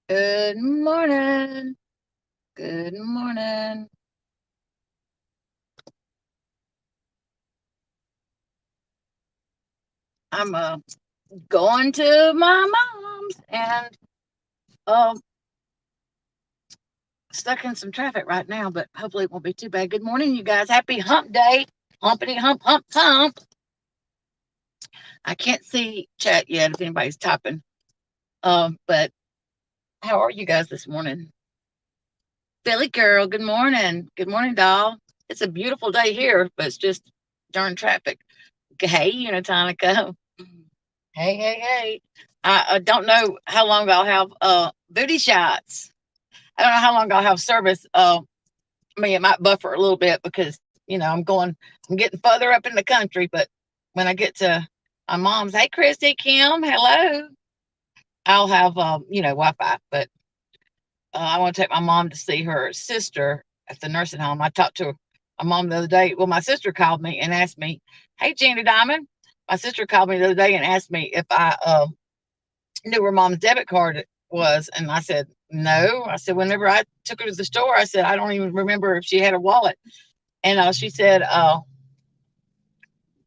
Good morning. Good morning. I'm going to my mom's and um stuck in some traffic right now, but hopefully it won't be too bad. Good morning, you guys. Happy hump day. Humpity hump hump hump. I can't see chat yet if anybody's typing. But how are you guys this morning? Billy girl, good morning. Good morning, doll. It's a beautiful day here, but it's just darn traffic. Hey, Unitonica. Hey, hey, hey. I don't know how long I'll have booty shots. I don't know how long I'll have service. I mean, it might buffer a little bit because, I'm getting further up in the country. But when I get to my mom's, hey, Christy, Kim, hello, I'll have, Wi Fi. But I want to take my mom to see her sister at the nursing home. I talked to my mom the other day. Well, my sister called me and asked me, hey, Jeannie Diamond. My sister called me the other day and asked me if I knew where mom's debit card was. And I said, no. I said, whenever I took her to the store, I said, I don't even remember if she had a wallet. And she said, okay.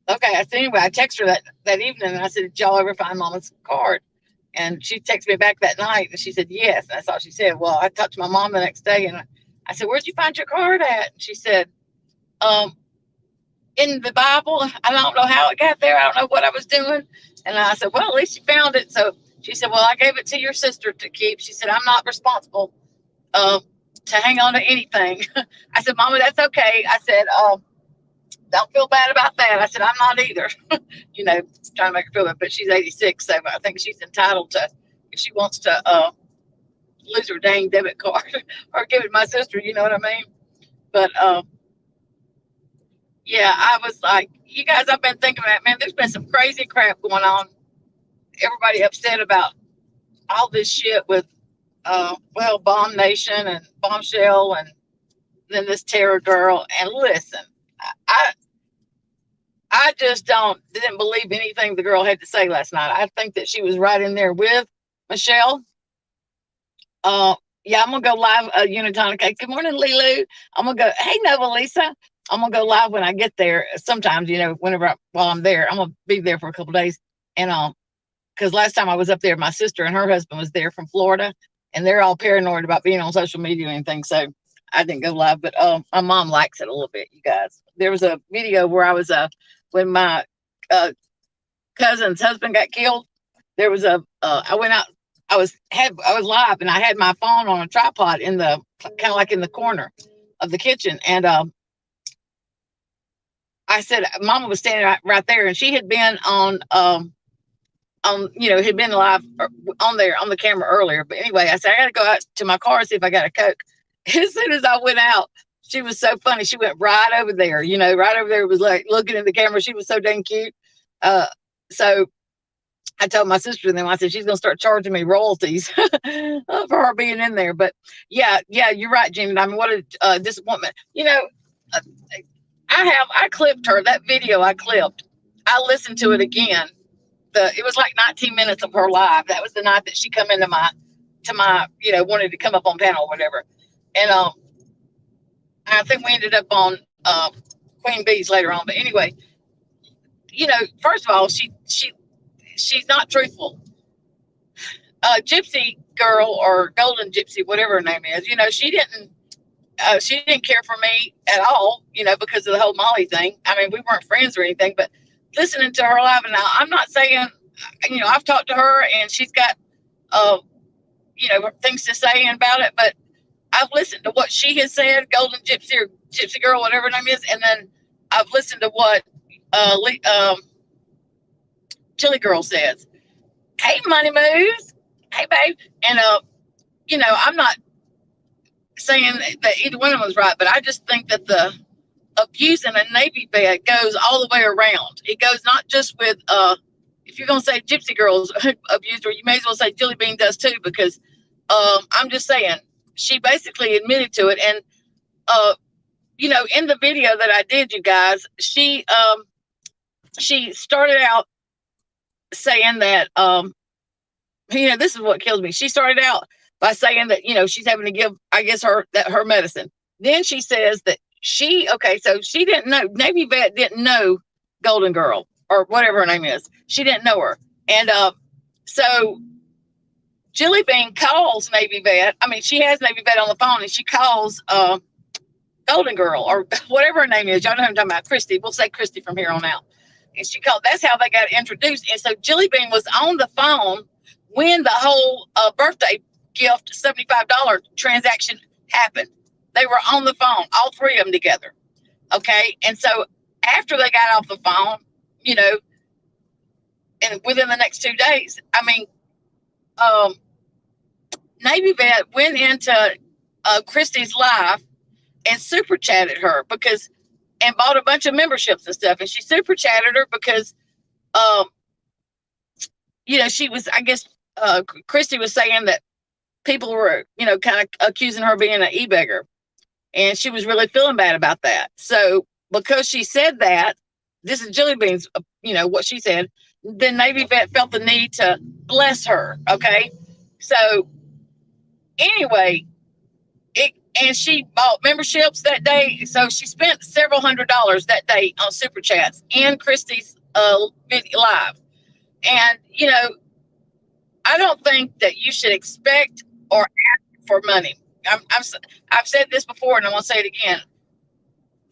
I said, anyway, I texted her that evening and I said, did y'all ever find mama's card? And she texted me back that night and she said, yes. And that's all she said. Well, I talked to my mom the next day and I said, where'd you find your card at? And she said, um, in the Bible. I don't know how it got there. I don't know what I was doing. And I said, well, at least you found it. So she said, well, I gave it to your sister to keep. She said, I'm not responsible uh, to hang on to anything. I said, Mama, that's okay. I said, don't feel bad about that. I said, I'm not either. you know, trying to make her feel bad, but she's 86. So I think she's entitled to, if she wants to lose her dang debit card or give it to my sister, you know what I mean? But yeah, I was like, you guys, I've been thinking about, man, there's been some crazy crap going on. Everybody upset about all this shit with, Bomb Nation and Bombshell and then this Terror Girl. And listen, I, I just didn't believe anything the girl had to say last night. I think that she was right in there with Michelle. Uh, yeah, I'm gonna go live. Unitonic. Good morning, Lilu. I'm gonna go. Hey, Nova Lisa. I'm gonna go live when I get there. Sometimes, while I'm there, I'm gonna be there for a couple days. And because last time I was up there, my sister and her husband was there from Florida, and they're all paranoid about being on social media and anything. So I didn't go live, but my mom likes it a little bit. You guys, there was a video where I was when my uh, cousin's husband got killed. There was I went out. I was live, and I had my phone on a tripod in the kind of like in the corner of the kitchen, and I said, Mama was standing right there, and she had been had been live on there on the camera earlier. But anyway, I said, I got to go out to my car and see if I got a Coke. As soon as I went out, she was so funny. She went right over there, right over there, was like looking at the camera. She was so dang cute. Uh, so I told my sister and them, I said, she's going to start charging me royalties for her being in there. But yeah, you're right, Jeannie. I mean, what a disappointment. Uh, I clipped her, that video I clipped. I listened to it again. It was like 19 minutes of her live. That was the night that she come into my wanted to come up on panel or whatever. And I think we ended up on Queen Bee's later on. But anyway, first of all, she's not truthful. Gypsy girl or Golden Gypsy, whatever her name is, she didn't care for me at all, because of the whole Molly thing. I mean, we weren't friends or anything, but listening to her live, and now I'm not saying, I've talked to her and she's got, uh, things to say about it, but I've listened to what she has said, Golden Gypsy or Gypsy Girl, whatever her name is, and then I've listened to what Chili Girl says. Hey, Money Moves. Hey, babe. And, I'm not saying that either one of them was right, but I just think that the abuse in a Navy bed goes all the way around. It goes not just with, if you're going to say Gypsy Girls abused her, you may as well say Jilly Bean does too, because I'm just saying she basically admitted to it. And, in the video that I did, you guys, she started out saying that, this is what kills me. She started out by saying that, she's having to give, I guess, her medicine. Then she says that so she didn't know, Navy vet didn't know Golden Girl or whatever her name is. She didn't know her. And so Jilly Bean calls Navy vet. I mean, she has Navy vet on the phone, and she calls Golden Girl or whatever her name is. Y'all know who I'm talking about, Christy. We'll say Christy from here on out. And she called. That's how they got introduced. And so Jilly Bean was on the phone when the whole birthday gift $75 transaction happened. They were on the phone, all three of them together. Okay. And so after they got off the phone, and within the next 2 days, I mean, Navy vet went into Christy's live and super chatted her and bought a bunch of memberships and stuff. And she super chatted her because, she was, I guess, Christy was saying that people were, kind of accusing her of being an e-beggar. And she was really feeling bad about that. So because she said that, this is Jilly Bean's, what she said, then Navy vet felt the need to bless her. Okay. So anyway, and she bought memberships that day. So she spent several $100s that day on super chats in Christy's live. And, I don't think that you should expect or ask for money. I've said this before, and I'm going to say it again.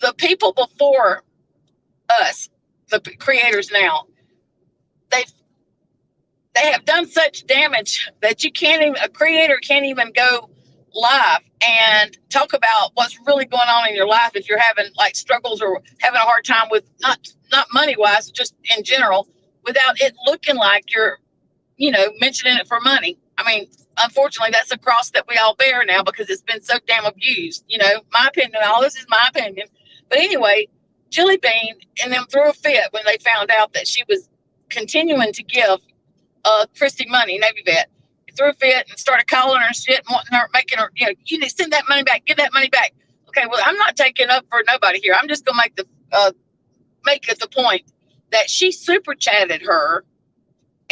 The people before us, the creators now, they have done such damage that a creator can't even go live and talk about what's really going on in your life if you're having like struggles or having a hard time with not money wise, just in general, without it looking like you're, mentioning it for money. I mean, unfortunately, that's a cross that we all bear now because it's been so damn abused. My opinion, all this is my opinion. But anyway, Jilly Bean and them threw a fit when they found out that she was continuing to give Christy money, Navy vet. Threw a fit and started calling her and shit and wanting her, making her, you need to send that money back, give that money back. Okay, well, I'm not taking up for nobody here. I'm just gonna make it the point that she super chatted her,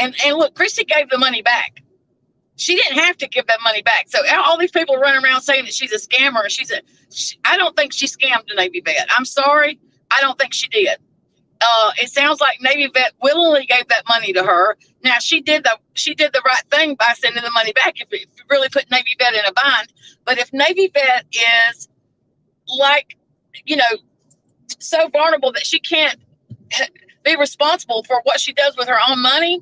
and look, Christy gave the money back. She didn't have to give that money back. So all these people running around saying that she's a scammer. I don't think she scammed the Navy vet. I'm sorry, I don't think she did. It sounds like Navy vet willingly gave that money to her. Now she did the right thing by sending the money back. If it really put Navy vet in a bind, but if Navy vet is like, so vulnerable that she can't be responsible for what she does with her own money,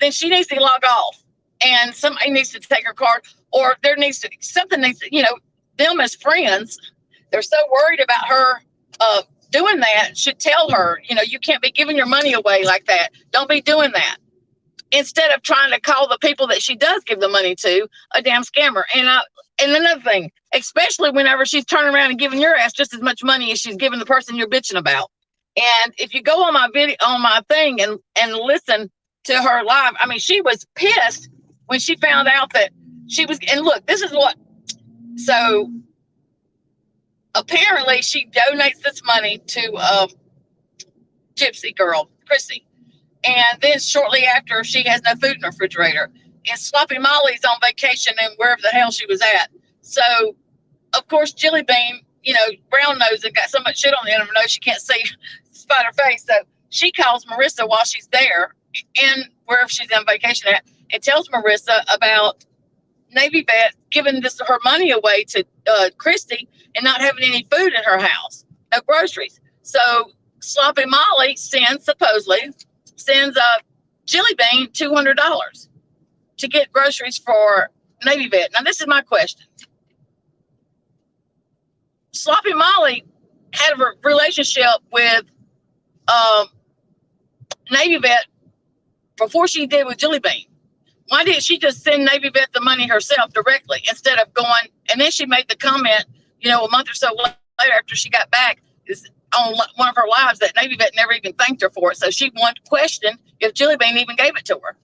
then she needs to log off, and somebody needs to take her card, or something needs to, them as friends, they're so worried about her doing that, should tell her, you can't be giving your money away like that. Don't be doing that. Instead of trying to call the people that she does give the money to a damn scammer. And another thing, especially whenever she's turning around and giving your ass just as much money as she's giving the person you're bitching about. And if you go on my video, on my thing and listen to her live, I mean, she was pissed when she found out that she was, and look, this is what, so apparently she donates this money to Gypsy Girl, Chrissy. And then shortly after, she has no food in her refrigerator. And Sloppy Molly's on vacation and wherever the hell she was at. So, of course, Jilly Bean, brown nose and got so much shit on the end of her nose she can't see spot her face. So she calls Marissa while she's there and wherever she's on vacation at, and tells Marissa about Navy vet giving her money away to Christy and not having any food in her house, no groceries. So Sloppy Molly supposedly sends Jilly Bean $200 to get groceries for Navy vet. Now, this is my question. Sloppy Molly had a relationship with Navy vet before she did with Jilly Bean. Why didn't she just send Navy vet the money herself directly instead of going? And then she made the comment, a month or so later after she got back, is on one of her lives that Navy vet never even thanked her for it. So she wanted to question if Jilly Bean even gave it to her.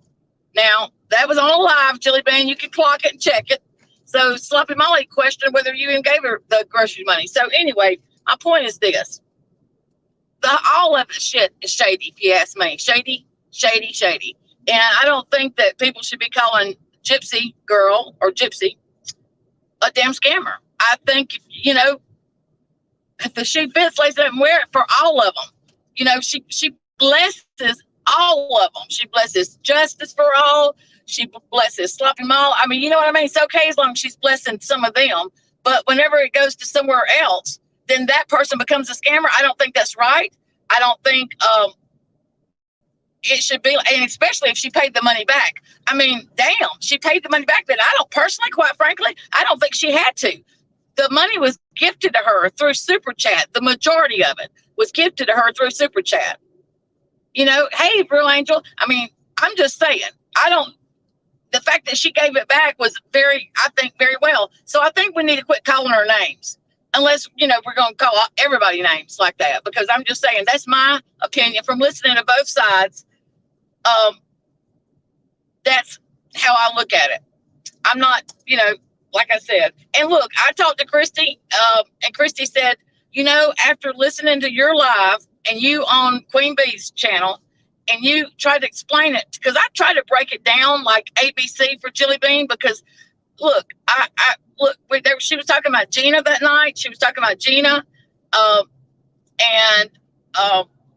Now, that was on a live, Jilly Bean. You can clock it and check it. So Sloppy Molly questioned whether you even gave her the grocery money. So anyway, my point is this. All of the shit is shady, if you ask me. Shady, shady, shady. And I don't think that people should be calling Gypsy girl or Gypsy a damn scammer. I think, if the shoe fits, lace it up and wear it for all of them. She blesses all of them. She blesses justice for all. She blesses sloppy mall. I mean, you know what I mean? It's okay as long as she's blessing some of them. But whenever it goes to somewhere else, then that person becomes a scammer. I don't think that's right. I don't think it should be, and especially if she paid the money back. I mean, damn, she paid the money back, but I don't personally, quite frankly, I don't think she had to. The money was gifted to her through Super Chat. The majority of it was gifted to her through Super Chat. Hey, Real Angel. I mean, I'm just saying, the fact that she gave it back was very well. So I think we need to quit calling her names. Unless, we're going to call everybody names like that. Because I'm just saying, that's my opinion from listening to both sides. That's how I look at it. I'm not, like I said. And look, I talked to Christy, and Christy said, after listening to your live and you on Queen Bee's channel, and you tried to explain it, because I tried to break it down like ABC for Jilly Bean, because look, she was talking about Gina that night. She was talking about Gina.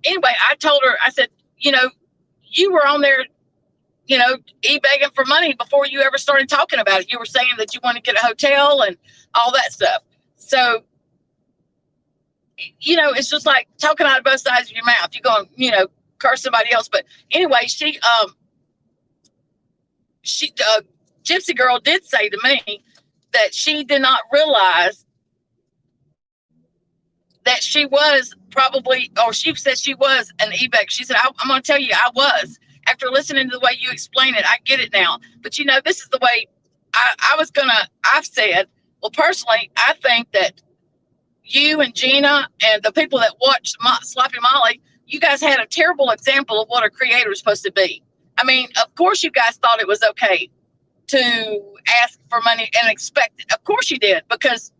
Anyway, I told her, I said, you were on there, begging for money before you ever started talking about it. You were saying that you want to get a hotel and all that stuff. So, it's just like talking out of both sides of your mouth. You're going, curse somebody else. But anyway, she Gypsy Girl did say to me that she did not realize that she was probably, or she said she was an eBay. She said, I'm going to tell you, I was. After listening to the way you explain it, I get it now. But, this is the way I've said, well, personally, I think that you and Gina and the people that watched Sloppy Molly, you guys had a terrible example of what a creator is supposed to be. I mean, of course you guys thought it was okay to ask for money and expect it. Of course you did, because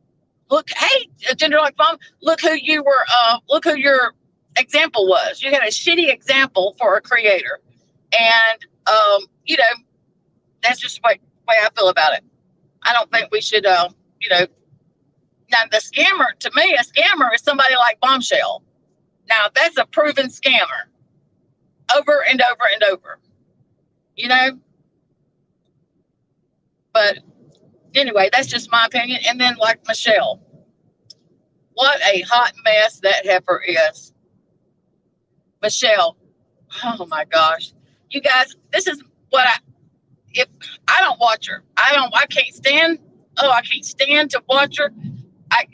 look, hey, Gender Like Mom, look who your example was. You had a shitty example for a creator. And, that's just the way I feel about it. I don't think we should, now the scammer, to me, a scammer is somebody like Bombshell. Now that's a proven scammer over and over and over, but anyway, that's just my opinion. And then like Michelle, what a hot mess that heifer is. Michelle, oh my gosh. You guys, this is what if I don't watch her, I can't stand to watch her. I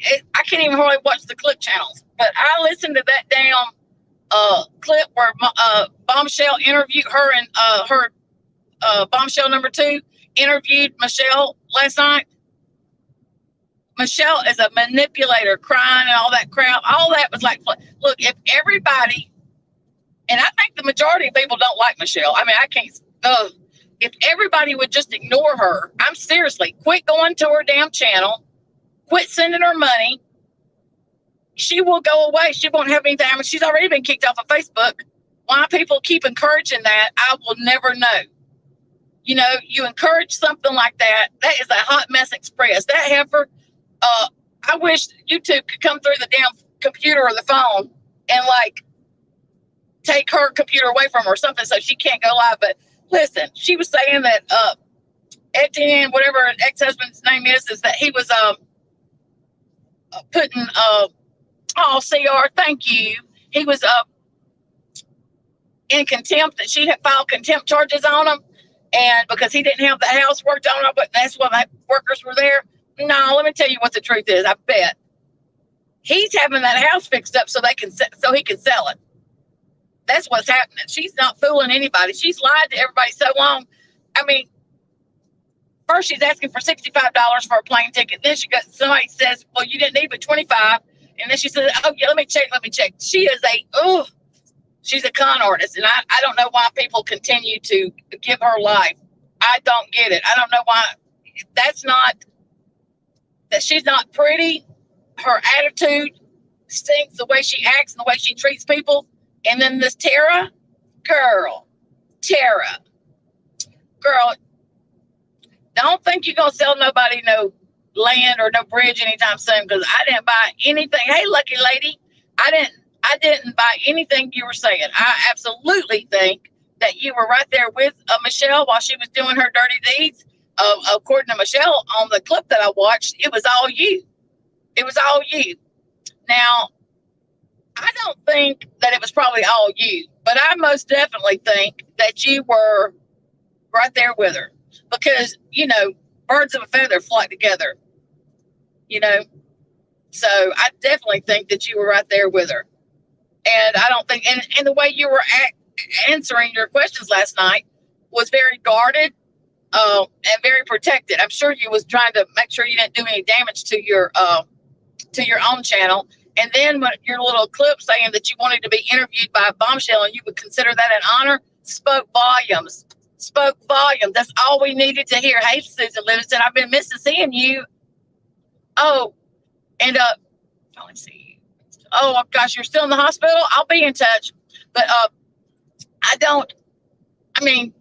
can't even hardly watch the clip channels, but I listened to that damn clip where Bombshell interviewed her, and her Bombshell number 2 interviewed Michelle last night. Michelle is a manipulator, crying and all that crap. All that was like, look, if everybody, and I think the majority of people don't like Michelle. I mean, I can't, if everybody would just ignore her, I'm seriously, quit going to her damn channel, quit sending her money, she will go away. She won't have anything. I mean, she's already been kicked off of Facebook. Why people keep encouraging that, I will never know. You encourage something like that. That is a hot mess express. That heifer, I wish YouTube could come through the damn computer or the phone and like take her computer away from her or something so she can't go live. But listen, she was saying that Etienne, whatever her ex-husband's name is that he was putting CR, thank you. He was in contempt, that she had filed contempt charges on him, and because he didn't have the house worked on, but that's why the workers were there. No, let me tell you what the truth is. I bet he's having that house fixed up so he can sell it. That's what's happening. She's not fooling anybody. She's lied to everybody so long. I mean, first she's asking for $65 for a plane ticket. Then somebody says, well, you didn't need but 25. And then she says, oh yeah, let me check. She is she's a con artist. And I don't know why people continue to give her life. I don't get it. I don't know why. That she's not pretty. Her attitude stinks, the way she acts and the way she treats people. And then this Tara, girl, Don't think you're gonna sell nobody no land or no bridge anytime soon because I didn't buy anything. Hey, lucky lady, I didn't buy anything you were saying. I absolutely think that you were right there with Michelle while she was doing her dirty deeds. According to Michelle on the clip that I watched, it was all you. It was all you. Now, I don't think that it was probably all you, but I most definitely think that you were right there with her because, birds of a feather flock together, you know. So I definitely think that you were right there with her. And I don't think, and the way you were answering your questions last night was very guarded and very protected. I'm sure you was trying to make sure you didn't do any damage to your own channel. And then when your little clip saying that you wanted to be interviewed by a bombshell and you would consider that an honor spoke volumes. Spoke volumes. That's all we needed to hear. Hey, Susan Livingston, I've been missing seeing you. Oh, and let's see. Oh gosh, you're still in the hospital. I'll be in touch. But I mean,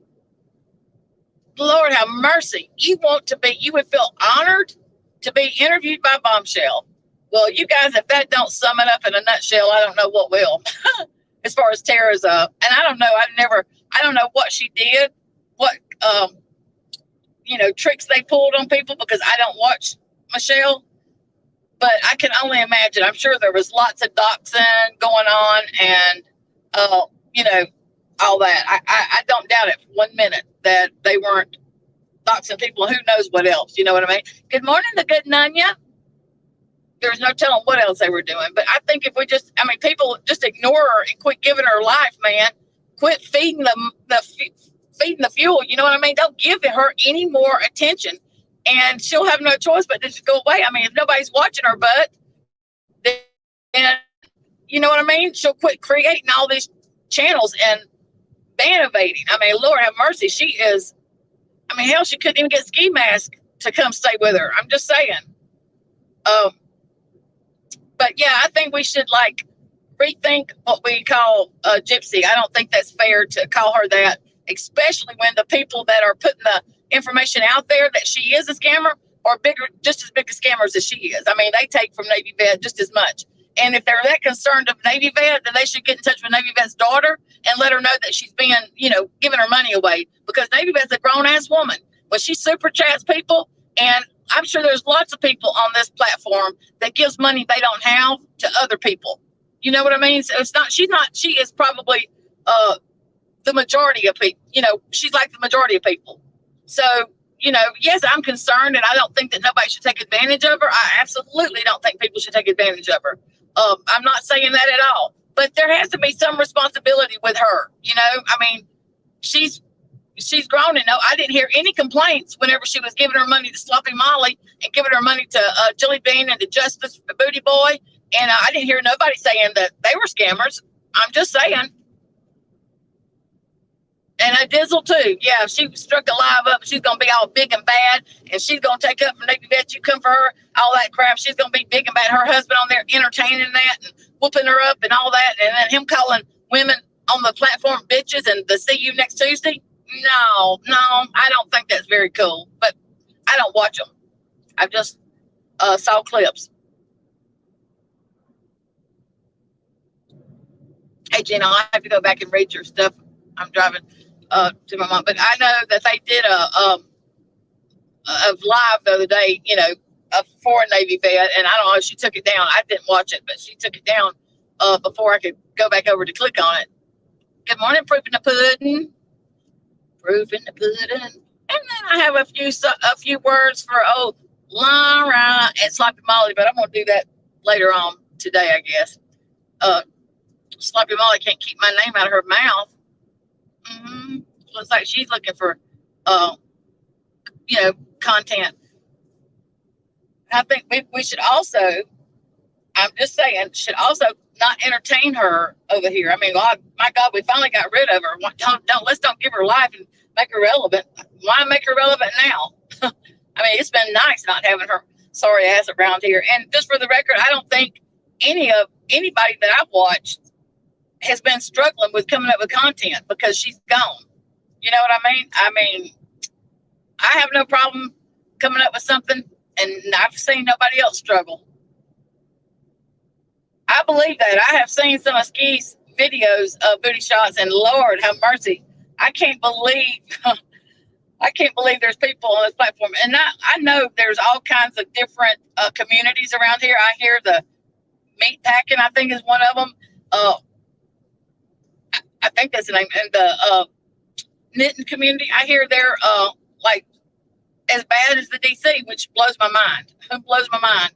Lord have mercy. You would feel honored to be interviewed by Bombshell. Well, you guys, if that don't sum it up in a nutshell, I don't know what will. As far as Tara's and I don't know. I don't know what she did, what tricks they pulled on people because I don't watch Michelle. But I can only imagine. I'm sure there was lots of doxing going on and all that. I don't doubt it for 1 minute that they weren't doxing people. Who knows what else? You know what I mean? Good morning, the good Nunya. There's no telling what else they were doing. But I think if people just ignore her and quit giving her life, man. Quit feeding feeding the fuel. You know what I mean? Don't give her any more attention, and she'll have no choice but to just go away. I mean, if nobody's watching her butt, then you know what I mean? She'll quit creating all these channels and ban evading. I mean, Lord have mercy. She is. I mean, hell, she couldn't even get Ski Mask to come stay with her. I'm just saying. But yeah, I think we should rethink what we call a gypsy. I don't think that's fair to call her that, especially when the people that are putting the information out there that she is a scammer are just as big as scammers as she is. I mean, they take from Navy Vet just as much. And if they're that concerned of Navy Vet, then they should get in touch with Navy Vet's daughter and let her know that she's being, giving her money away, because Navy Vet's a grown ass woman. When she super chats people, and I'm sure there's lots of people on this platform that gives money they don't have to other people. You know what I mean? So she is probably the majority of people. She's like the majority of people. So, yes, I'm concerned, and I don't think that nobody should take advantage of her. I absolutely don't think people should take advantage of her. I'm not saying that at all. But there has to be some responsibility with her. I mean, she's grown, and no, I didn't hear any complaints whenever she was giving her money to Sloppy Molly and giving her money to Jilly Bean and to Justice Booty Boy. And I didn't hear nobody saying that they were scammers. I'm just saying. And a Dizzle too. Yeah, if she struck a live up, she's going to be all big and bad, and she's going to take up from Navy Vet. You come for her, all that crap. She's going to be big and bad. Her husband on there entertaining that and whooping her up and all that. And then him calling women on the platform bitches and the see you next Tuesday. No, I don't think that's very cool. But I don't watch them. I just saw clips. Hey, Gina, I have to go back and read your stuff. I'm driving to my mom, but I know that they did a live the other day, for Navy Vet, and I don't know if she took it down. I didn't watch it, but she took it down before I could go back over to click on it. Good morning, Proof in the Pudding. Proof in the Pudding. And then I have a few words for old Laura and Sloppy Molly, but I'm going to do that later on today, I guess. Sloppy Molly can't keep my name out of her mouth. Looks like she's looking for, content. I think we should also, I'm just saying, should also not entertain her over here. I mean, my God, we finally got rid of her. Let's don't give her life and make her relevant. Why make her relevant now? I mean, it's been nice not having her sorry ass around here. And just for the record, I don't think anybody that I've watched has been struggling with coming up with content because she's gone. You know what I mean? I mean, I have no problem coming up with something, and I've seen nobody else struggle. I believe that. I have seen some of Ski's videos of booty shots, and Lord have mercy, I can't believe I can't believe there's people on this platform. And I know there's all kinds of different communities around here. I hear the meat packing, I think, is one of them. Uh, I think that's the name. And the knitting community, I hear they're like as bad as the DC, which blows my mind. It blows my mind.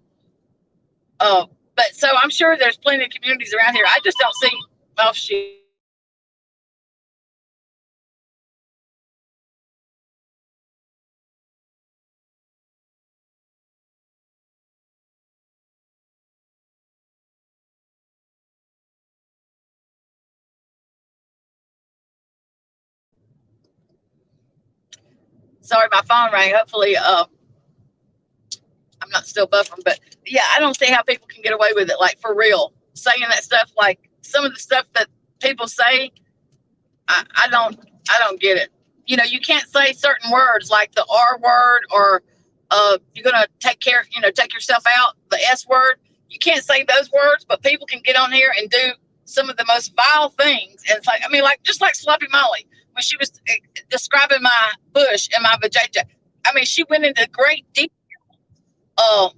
Uh, but so I'm sure there's plenty of communities around here. I just don't see. Oh shit. Sorry, my phone rang. Hopefully, I'm not still buffering. But yeah, I don't see how people can get away with it. Like for real, saying that stuff. Like some of the stuff that people say, I don't get it. You know, you can't say certain words like the R word or you're gonna take care, take yourself out, the S word. You can't say those words, but people can get on here and do some of the most vile things. And it's like, I mean, like just like Sloppy Molly when she was describing my bush and my vajayjay. I mean, she went into great deep. Uh,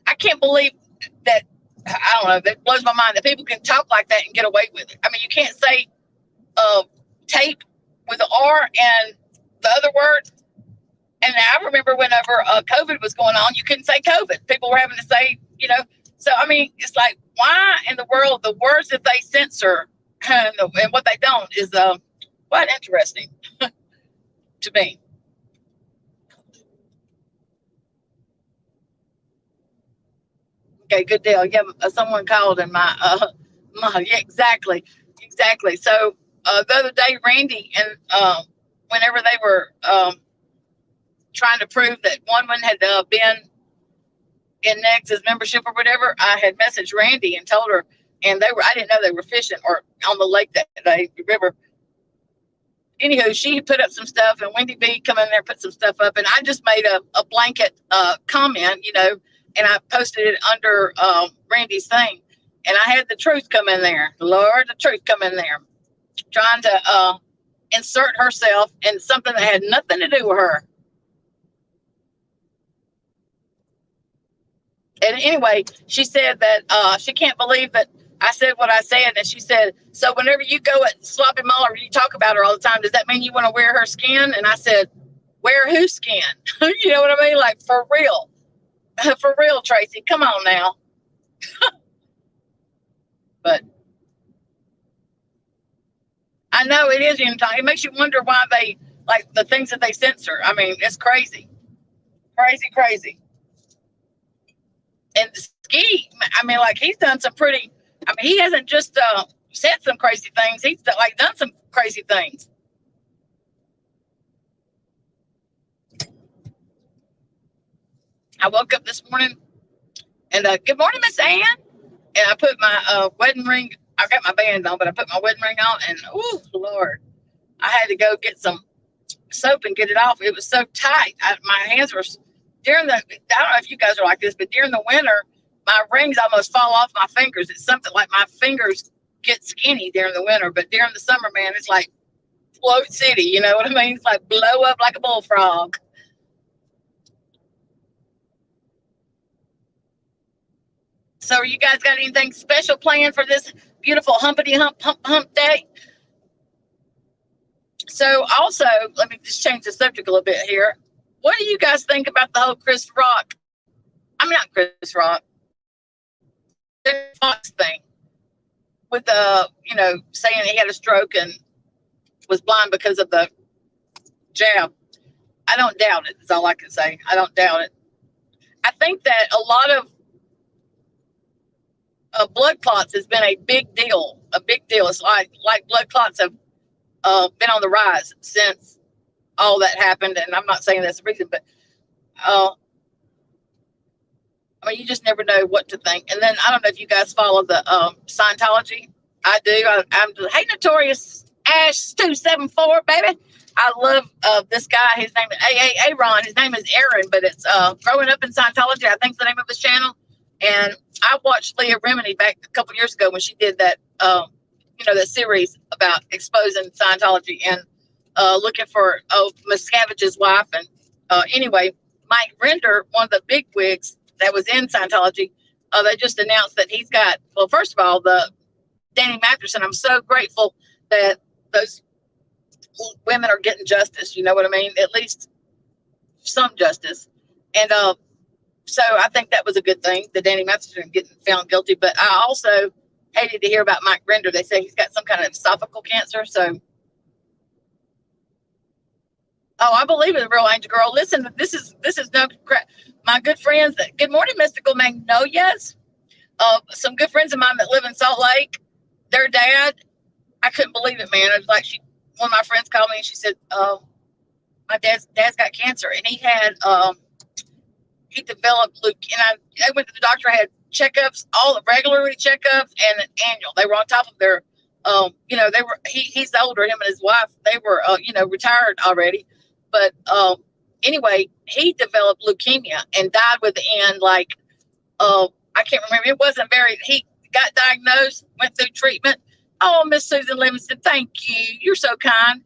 I can't believe that. I don't know. That blows my mind that people can talk like that and get away with it. I mean, you can't say tape with an R and the other word. And I remember whenever COVID was going on, you couldn't say COVID. People were having to say, So I mean, it's like, why in the world the words that they censor and what they don't is quite interesting to me. Okay, good deal. Yeah, someone called and yeah, exactly. So the other day, Randy and whenever they were trying to prove that one had been in Nex's membership or whatever, I had messaged Randy and told her, and I didn't know they were fishing or on the lake that day, the river. Anywho, she put up some stuff, and Wendy B come in there, put some stuff up, and I just made a blanket comment, and I posted it under Randy's thing, and I had the truth come in there. Lord, the truth come in there, trying to insert herself in something that had nothing to do with her. And anyway, she said that she can't believe that I said what I said. And she said, so whenever you go at Sloppy Muller, you talk about her all the time. Does that mean you want to wear her skin? And I said, wear whose skin? You know what I mean? Like for real. For real, Tracy. Come on now. But I know it is it makes you wonder why they like the things that they censor. I mean, it's crazy. Crazy. And Ski, I mean, like he's done some pretty. I mean, he hasn't just said some crazy things. He's like done some crazy things. I woke up this morning and good morning, Miss Ann. And I put my wedding ring. I got my band on, but I put my wedding ring on, and oh Lord, I had to go get some soap and get it off. It was so tight. My hands were during the. I don't know if you guys are like this, but during the winter, my rings almost fall off my fingers. It's something like my fingers get skinny during the winter, but during the summer, man, it's like float city. You know what I mean? It's like blow up like a bullfrog. So, you guys got anything special planned for this beautiful humpity hump day? So, also, let me just change the subject a little bit here. What do you guys think about the whole Chris Rock? I'm not Chris Rock. Fox thing with saying he had a stroke and was blind because of the jab. I don't doubt it. That's all I can say. I don't doubt it. I think that a lot of blood clots has been a big deal. A big deal. It's like blood clots have been on the rise since all that happened. And I'm not saying that's the reason, but I mean, you just never know what to think. And then I don't know if you guys follow the Scientology. I do. I'm hey, Notorious Ash 274, baby. I love this guy. His name is Aaron. His name is Aaron, but it's Growing Up in Scientology, I think's the name of his channel. And I watched Leah Remini back a couple years ago when she did that, that series about exposing Scientology and looking for Miscavige's wife. And anyway, Mike Render, one of the big wigs that was in Scientology, they just announced that he's got, well, first of all, the Danny Masterson. I'm so grateful that those women are getting justice. You know what I mean? At least some justice. And so I think that was a good thing, that Danny Masterson getting found guilty. But I also hated to hear about Mike Render. They say he's got some kind of esophageal cancer. So, I believe in the real Angel Girl. Listen, this is no crap. My good friends. Good morning, Mystical Magnolias. Some good friends of mine that live in Salt Lake. Their dad, I couldn't believe it, man. It was like one of my friends called me and she said, my dad's got cancer, and he developed leukemia. And I went to the doctor, I had checkups, all the regularly checkups and an annual. They were on top of their, he's older, him and his wife, they were, retired already. But anyway, he developed leukemia and died within I can't remember. It wasn't he got diagnosed, went through treatment. Oh, Miss Susan Livingston, thank you. You're so kind.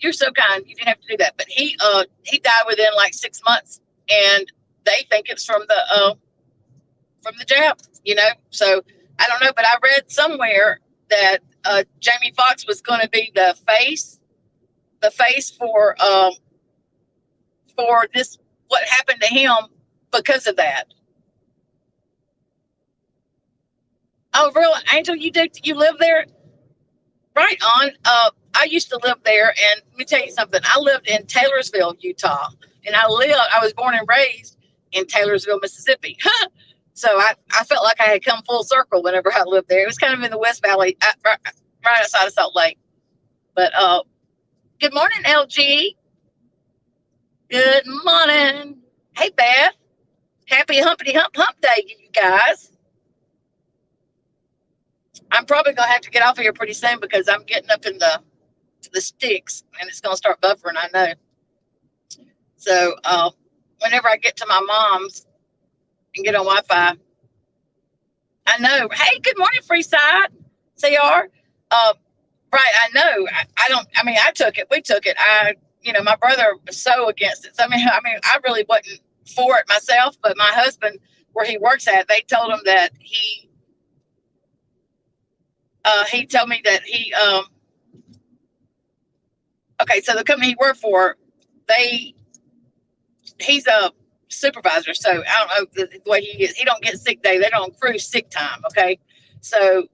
You're so kind. You didn't have to do that. But he died within 6 months, and they think it's from the jab, So I don't know, but I read somewhere that Jamie Foxx was going to be the face for this, what happened to him because of that. Oh, really, Angel? You live there? Right on. I used to live there, and let me tell you something. I lived in Taylorsville, Utah, and I was born and raised in Taylorsville, Mississippi. So I felt like I had come full circle whenever I lived there. It was kind of in the West Valley, right outside of Salt Lake. But good morning, LG. Good morning. Hey, Beth. Happy Humpty Hump Day, you guys. I'm probably going to have to get off of here pretty soon because I'm getting up in the sticks and it's going to start buffering, I know. So whenever I get to my mom's and get on Wi-Fi, I know. Hey, good morning, Freeside. CR. Right, I know. I took it. We took it. My brother was so against it. So, I really wasn't for it myself, but my husband, where he works at, they told him that he told me that okay, so the company he worked for, he's a supervisor, so I don't know the way he is. He don't get sick day. They don't accrue sick time, okay? So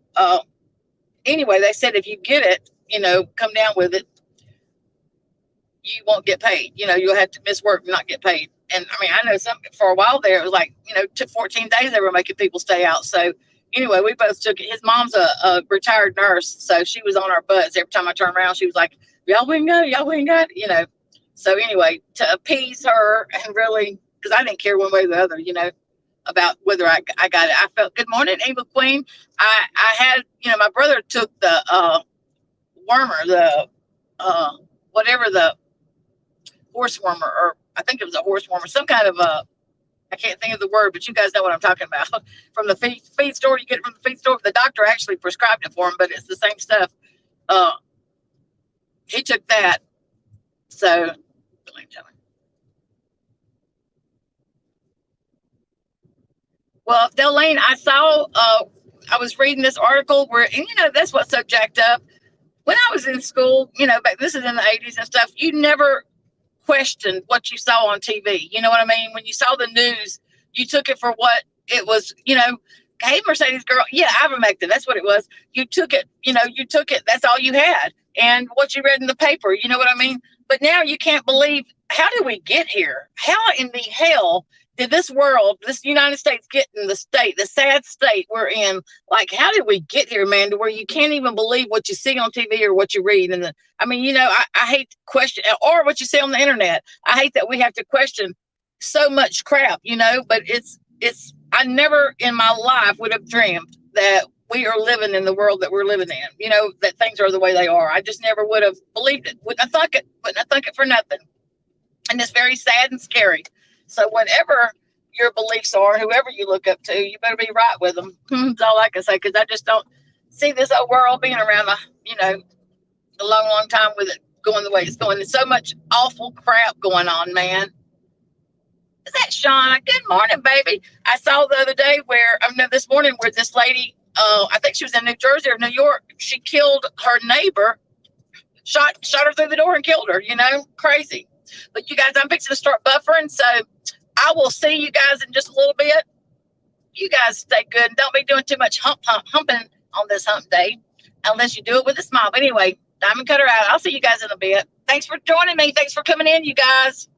anyway, they said if you get it, come down with it, you won't get paid. You'll have to miss work and not get paid. And I know for a while there, it was took 14 days they were making people stay out. So anyway, we both took it. His mom's a retired nurse, so she was on our butts every time I turned around. She was like, y'all wouldn't go, So anyway, to appease her and really, because I didn't care one way or the other, about whether I got it. I felt, good morning, Ava Queen. I had, my brother took the wormer, the whatever, the horse wormer, or I think it was a horse wormer, some kind of I can't think of the word, but you guys know what I'm talking about. From the feed store, you get it from the feed store. The doctor actually prescribed it for him, but it's the same stuff. He took that. So, well, Delane, I saw, I was reading this article where, and that's what's so jacked up. When I was in school, back, this is in the 80s and stuff, you never questioned what you saw on TV. You know what I mean? When you saw the news, you took it for what it was, hey, Mercedes girl. Yeah, ivermectin. That's what it was. You took it, That's all you had. And what you read in the paper, you know what I mean? But now you can't believe, how did we get here? How in the hell did this world, this United States get in the sad state we're in? How did we get here, man, to where you can't even believe what you see on TV or what you read? And I hate to question, or what you see on the internet. I hate that we have to question so much crap, but it's, I never in my life would have dreamed that we are living in the world that we're living in. You know, that things are the way they are. I just never would have believed it. Wouldn't have thunk it. Wouldn't have thunk it for nothing. And it's very sad and scary. So whatever your beliefs are, whoever you look up to, you better be right with them. That's all I can say, because I just don't see this old world being around a long, long time with it going the way it's going. There's so much awful crap going on, man. Is that Shauna? Good morning, baby. I saw the other day this morning where this lady, I think she was in New Jersey or New York, she killed her neighbor, shot her through the door and killed her, crazy. But you guys, I'm fixing to start buffering, so I will see you guys in just a little bit. You guys stay good and don't be doing too much humping on this hump day, unless you do it with a smile. But anyway, Diamond Cutter out. I'll see you guys in a bit. Thanks for joining me. Thanks for coming in, you guys.